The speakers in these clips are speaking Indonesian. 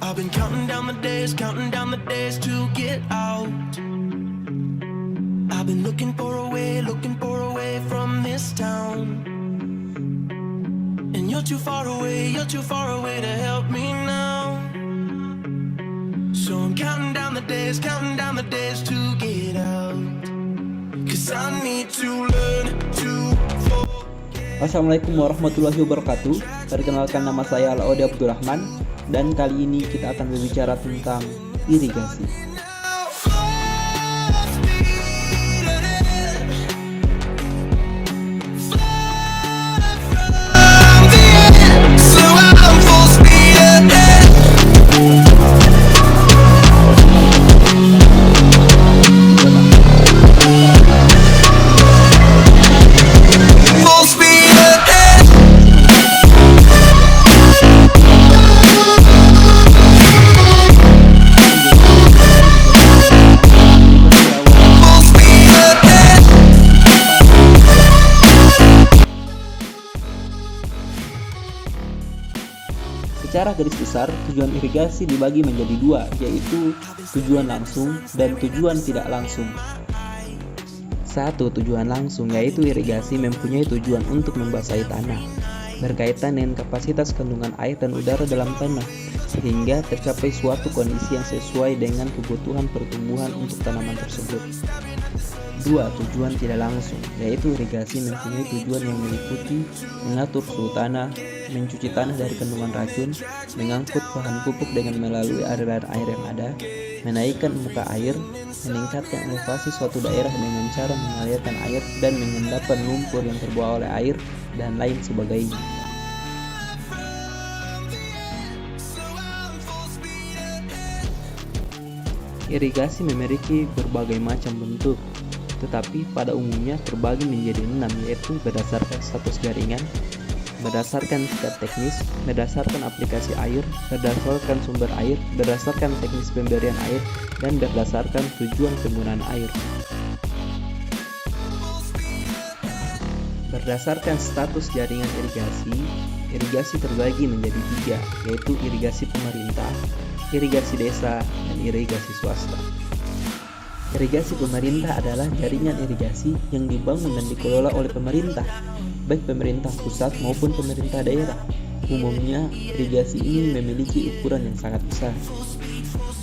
I've been counting down the days to get out. I've been looking for a way from this town. And you're too far away to help me now. So I'm counting down the days to get out. 'Cause I need to learn to forget. Assalamualaikum warahmatullahi wabarakatuh. Perkenalkan, nama saya Alaudi Abdurrahman, dan kali ini kita akan berbicara tentang irigasi. Secara garis besar, tujuan irigasi dibagi menjadi dua, yaitu tujuan langsung dan tujuan tidak langsung. Satu, tujuan langsung, yaitu irigasi mempunyai tujuan untuk membasahi tanah, berkaitan dengan kapasitas kandungan air dan udara dalam tanah, sehingga tercapai suatu kondisi yang sesuai dengan kebutuhan pertumbuhan untuk tanaman tersebut. Dua, tujuan tidak langsung, yaitu irigasi mempunyai tujuan yang meliputi mengatur suhu tanah, mencuci tanah dari kandungan racun, mengangkut bahan pupuk dengan melalui aliran air yang ada, menaikkan muka air, meningkatkan elevasi suatu daerah dengan cara mengalirkan air dan mengendapkan lumpur yang terbawa oleh air, dan lain sebagainya. Irigasi memiliki berbagai macam bentuk, tetapi pada umumnya terbagi menjadi 6, yaitu berdasarkan status jaringan, berdasarkan tingkat teknis, berdasarkan aplikasi air, berdasarkan sumber air, berdasarkan teknis pemberian air, dan berdasarkan tujuan penggunaan air. Berdasarkan status jaringan irigasi terbagi menjadi 3, yaitu irigasi pemerintah, irigasi desa, dan irigasi swasta. Irigasi pemerintah adalah jaringan irigasi yang dibangun dan dikelola oleh pemerintah, baik pemerintah pusat maupun pemerintah daerah. Umumnya, irigasi ini memiliki ukuran yang sangat besar.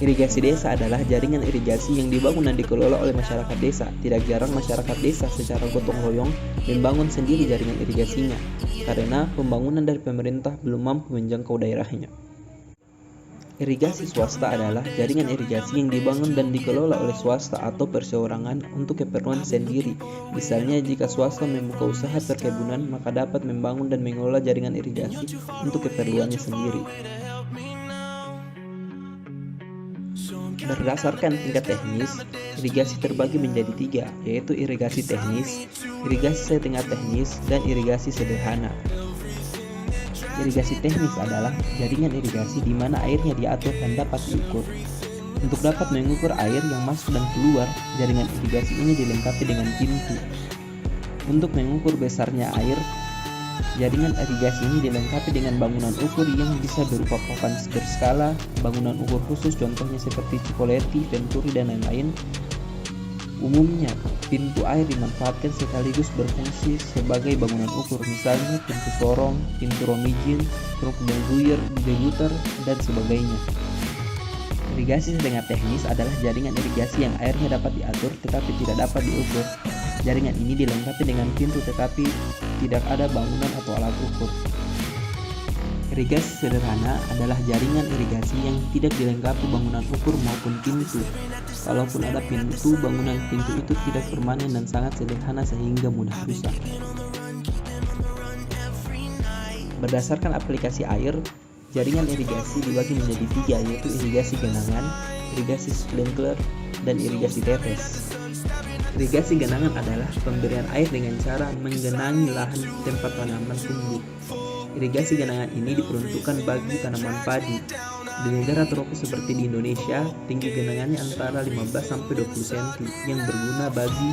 Irigasi desa adalah jaringan irigasi yang dibangun dan dikelola oleh masyarakat desa. Tidak jarang masyarakat desa secara gotong royong membangun sendiri jaringan irigasinya, karena pembangunan dari pemerintah belum mampu menjangkau daerahnya. Irigasi swasta adalah jaringan irigasi yang dibangun dan dikelola oleh swasta atau perseorangan untuk keperluan sendiri. Misalnya, jika swasta membuka usaha perkebunan, maka dapat membangun dan mengelola jaringan irigasi untuk keperluannya sendiri. Berdasarkan tingkat teknis, irigasi terbagi menjadi 3, yaitu irigasi teknis, irigasi setengah teknis, dan irigasi sederhana. Irigasi teknis adalah jaringan irigasi di mana airnya diatur dan dapat diukur. Untuk dapat mengukur air yang masuk dan keluar, jaringan irigasi ini dilengkapi dengan pintu. Untuk mengukur besarnya air, jaringan irigasi ini dilengkapi dengan bangunan ukur yang bisa berupa papan berskala, bangunan ukur khusus contohnya seperti Cipoletti, Venturi, dan lain-lain. Umumnya, pintu air dimanfaatkan sekaligus berfungsi sebagai bangunan ukur, misalnya pintu sorong, pintu romijin, truk deguter, dan sebagainya. Irigasi setengah teknis adalah jaringan irigasi yang airnya dapat diatur tetapi tidak dapat diukur. Jaringan ini dilengkapi dengan pintu tetapi tidak ada bangunan atau alat ukur. Irigasi sederhana adalah jaringan irigasi yang tidak dilengkapi bangunan ukur maupun pintu. Kalaupun ada pintu, bangunan pintu itu tidak permanen dan sangat sederhana sehingga mudah rusak. Berdasarkan aplikasi air, jaringan irigasi dibagi menjadi 3, yaitu irigasi genangan, irigasi sprinkler, dan irigasi tetes. Irigasi genangan adalah pemberian air dengan cara menggenangi lahan tempat tanaman tumbuh. Irigasi genangan ini diperuntukkan bagi tanaman padi. Di negara tropis seperti di Indonesia, tinggi genangannya antara 15-20 cm yang berguna bagi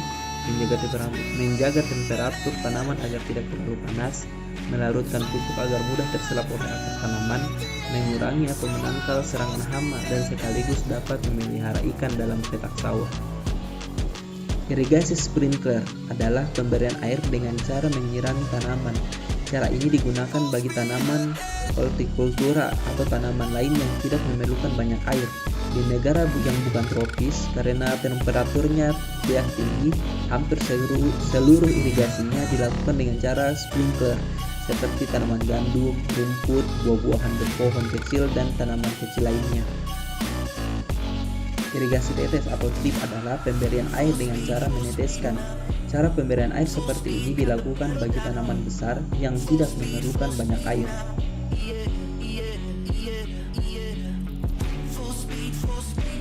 menjaga temperatur tanaman agar tidak terlalu panas, melarutkan pupuk agar mudah terserap oleh akar tanaman, mengurangi atau menangkal serangan hama, dan sekaligus dapat memelihara ikan dalam petak sawah. Irigasi sprinkler adalah pemberian air dengan cara menyirami tanaman. Cara ini digunakan bagi tanaman hortikultura atau tanaman lain yang tidak memerlukan banyak air. Di negara yang bukan tropis, karena temperaturnya yang tinggi, hampir seluruh irigasinya dilakukan dengan cara sprinkler, seperti tanaman gandum, rumput, buah-buahan berpohon kecil, dan tanaman kecil lainnya. Irigasi tetes atau drip adalah pemberian air dengan cara meneteskan. Cara pemberian air seperti ini dilakukan bagi tanaman besar yang tidak memerlukan banyak air.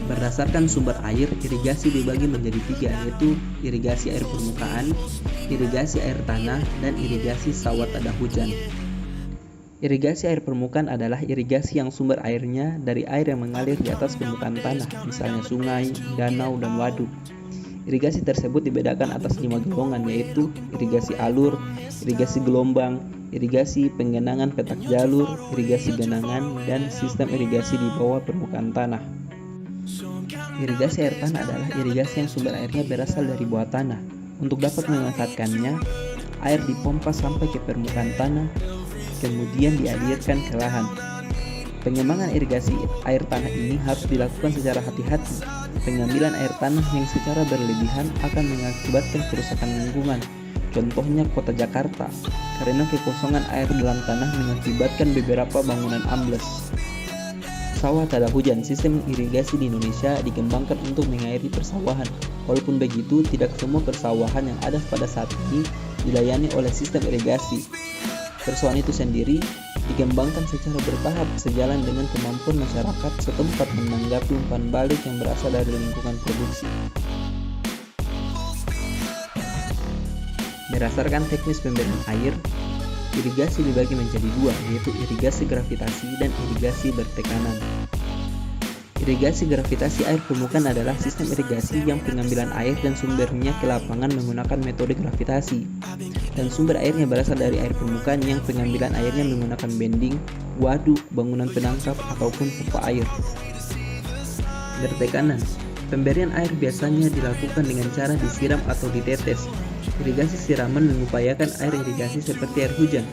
Berdasarkan sumber air, irigasi dibagi menjadi 3, yaitu irigasi air permukaan, irigasi air tanah, dan irigasi sawah tada hujan. Irigasi air permukaan adalah irigasi yang sumber airnya dari air yang mengalir di atas permukaan tanah, misalnya sungai, danau, dan waduk. Irigasi tersebut dibedakan atas 5 golongan, yaitu irigasi alur, irigasi gelombang, irigasi penggenangan petak jalur, irigasi genangan, dan sistem irigasi di bawah permukaan tanah. Irigasi air tanah adalah irigasi yang sumber airnya berasal dari bawah tanah. Untuk dapat memanfaatkannya, air dipompa sampai ke permukaan tanah, kemudian dialirkan ke lahan. Pengembangan irigasi air tanah ini harus dilakukan secara hati-hati. Pengambilan air tanah yang secara berlebihan akan mengakibatkan kerusakan lingkungan. Contohnya kota Jakarta, karena kekosongan air dalam tanah mengakibatkan beberapa bangunan ambles. Sawah tada hujan. Sistem irigasi di Indonesia dikembangkan untuk mengairi persawahan. Walaupun begitu, tidak semua persawahan yang ada pada saat ini dilayani oleh sistem irigasi. Persawahan itu sendiri dikembangkan secara bertahap sejalan dengan kemampuan masyarakat setempat menanggapi umpan balik yang berasal dari lingkungan produksi. Berdasarkan teknis pemberian air, irigasi dibagi menjadi 2, yaitu irigasi gravitasi dan irigasi bertekanan. Irigasi gravitasi air permukaan adalah sistem irigasi yang pengambilan air dan sumbernya ke lapangan menggunakan metode gravitasi, dan sumber airnya berasal dari air permukaan yang pengambilan airnya menggunakan bending, waduk, bangunan penangkap, ataupun pompa air. Bertekanan. Pemberian air biasanya dilakukan dengan cara disiram atau ditetes. Irigasi siraman mengupayakan air irigasi seperti air hujan.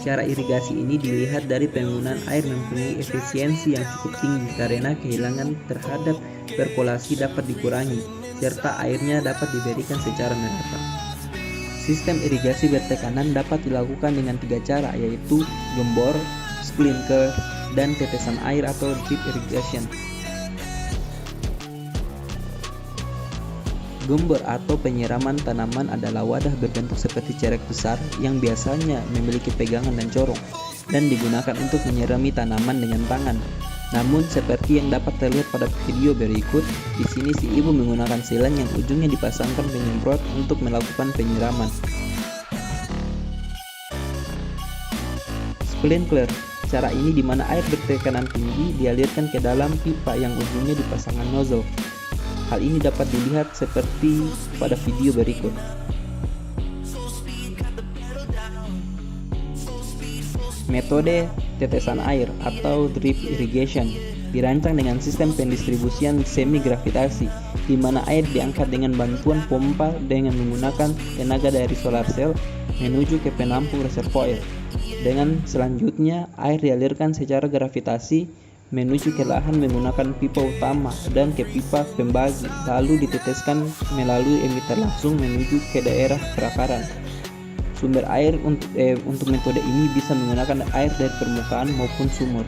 Cara irigasi ini dilihat dari penggunaan air mempunyai efisiensi yang cukup tinggi karena kehilangan terhadap perkolasi dapat dikurangi, serta airnya dapat diberikan secara merata. Sistem irigasi bertekanan dapat dilakukan dengan 3 cara, yaitu gembor, sprinkler, dan tetesan air atau drip irrigation. Gembor atau penyiraman tanaman adalah wadah berbentuk seperti cerek besar yang biasanya memiliki pegangan dan corong, dan digunakan untuk menyirami tanaman dengan tangan. Namun seperti yang dapat terlihat pada video berikut, di sini si ibu menggunakan selang yang ujungnya dipasangkan penyemprot untuk melakukan penyiraman. Sprinkler. Cara ini di mana air bertekanan tinggi dialirkan ke dalam pipa yang ujungnya dipasangkan nozzle. Hal ini dapat dilihat seperti pada video berikut. Metode tetesan air atau drip irrigation dirancang dengan sistem pendistribusian semi gravitasi, di mana air diangkat dengan bantuan pompa dengan menggunakan tenaga dari solar cell menuju ke penampung reservoir. Dengan selanjutnya air dialirkan secara gravitasi menuju ke lahan menggunakan pipa utama dan ke pipa pembagi, lalu diteteskan melalui emitter langsung menuju ke daerah perakaran. Sumber air untuk metode ini bisa menggunakan air dari permukaan maupun sumur.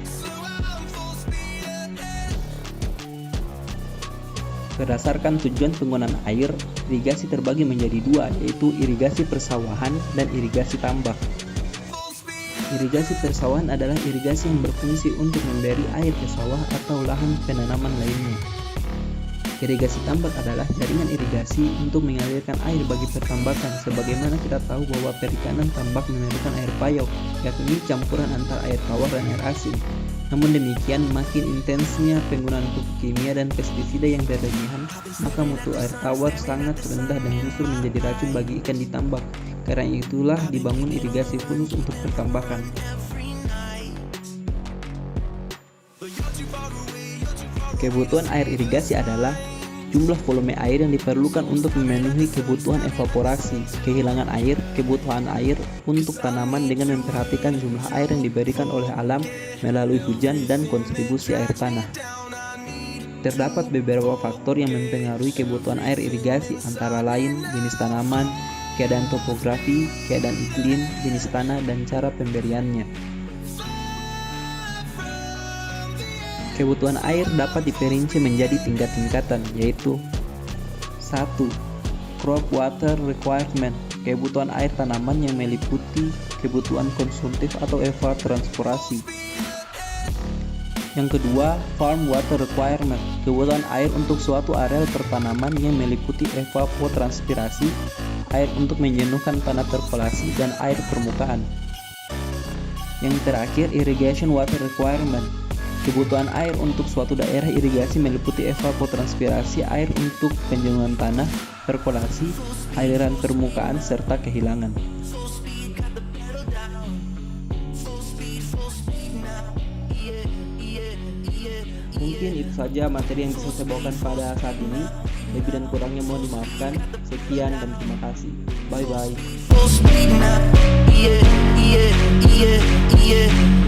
Berdasarkan tujuan penggunaan air, irigasi terbagi menjadi 2, yaitu irigasi persawahan dan irigasi tambak. Irigasi persawahan adalah irigasi yang berfungsi untuk memberi air ke sawah atau lahan penanaman lainnya. Irigasi tambak adalah jaringan irigasi untuk mengalirkan air bagi pertambakan. Sebagaimana kita tahu bahwa perikanan tambak memerlukan air payau, yakni campuran antara air tawar dan air asin. Namun demikian, makin intensnya penggunaan pupuk kimia dan pestisida yang berlebihan, maka mutu air tawar sangat rendah dan justru menjadi racun bagi ikan di tambak. Karena itulah dibangun irigasi khusus untuk pertambakan. Kebutuhan air irigasi adalah jumlah volume air yang diperlukan untuk memenuhi kebutuhan evaporasi, kehilangan air, kebutuhan air untuk tanaman dengan memperhatikan jumlah air yang diberikan oleh alam melalui hujan dan kontribusi air tanah. Terdapat beberapa faktor yang mempengaruhi kebutuhan air irigasi, antara lain jenis tanaman, keadaan topografi, keadaan iklim, jenis tanah, dan cara pemberiannya. Kebutuhan air dapat diperinci menjadi tingkat-tingkatan, yaitu 1. Crop water requirement, kebutuhan air tanaman yang meliputi kebutuhan konsumtif atau evapotranspirasi. Yang kedua, farm water requirement, kebutuhan air untuk suatu areal pertanaman yang meliputi evapotranspirasi, air untuk menjenuhkan tanah perkolasi, dan air permukaan. Yang terakhir, irrigation water requirement, kebutuhan air untuk suatu daerah irigasi meliputi evapotranspirasi, air untuk penjenuhan tanah, perkolasi, aliran permukaan, serta kehilangan. Mungkin itu saja materi yang bisa saya bawakan pada saat ini. Lebih dan kurangnya mohon dimaafkan. Sekian dan terima kasih. Bye bye. Full speed now, yeah, yeah, yeah, yeah.